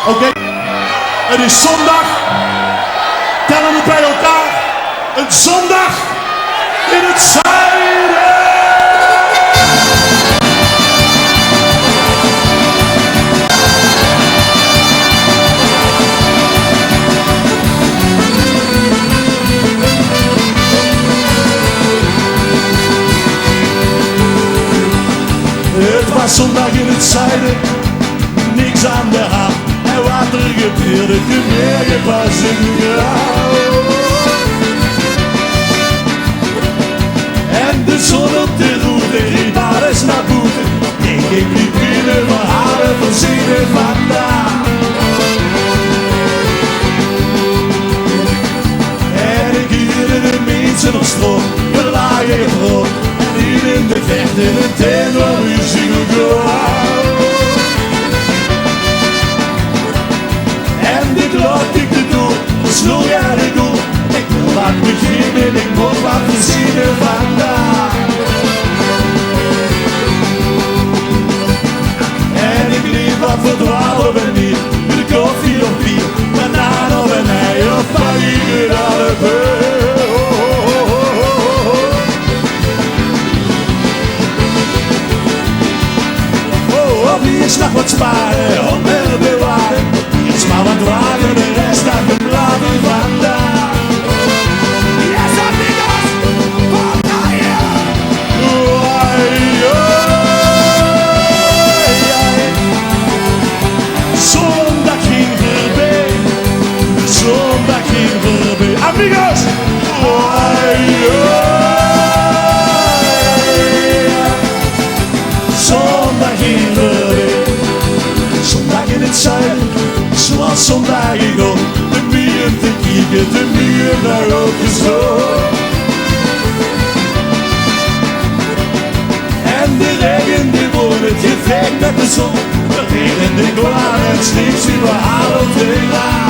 Oké. Het is zondag. Tellen we bij elkaar. Een zondag in het zuiden. Het was zondag in het zuiden, niks aan de hand. En wat er gebeurde, gebeurde pas in jou. En de zon op de route riep alles naar boeten. Ik liep binnen verhalen verzinnen vandaag. En ik huurde de mensen op stroom, gelagen en rood. In de vecht in het tent waar muziek op en de klok tikte door, sloeg aan de goal. Ik wil wat beginnen, ik moet wat verzinnen vandaag. En ik liep wat verdwalen op en neer, met de koffie of bier, banaan of een ei of pak ik het allebei. Eerst nog wat sparen, om me bewaren. Eerst maar wat wagen, de rest naar de bladen vandaag. Yes, amigos, kom naar hier. Zondag ging voorbij, zondag ging voorbij. Amigos! Zondag ging voorbij. In het zuiden, zoals zondag ik op de muur te kijken, de muur naar ook gestoord. En de regen die wordt het gevecht met de zon, de regen die kwam en sliep zien we haar op de raam.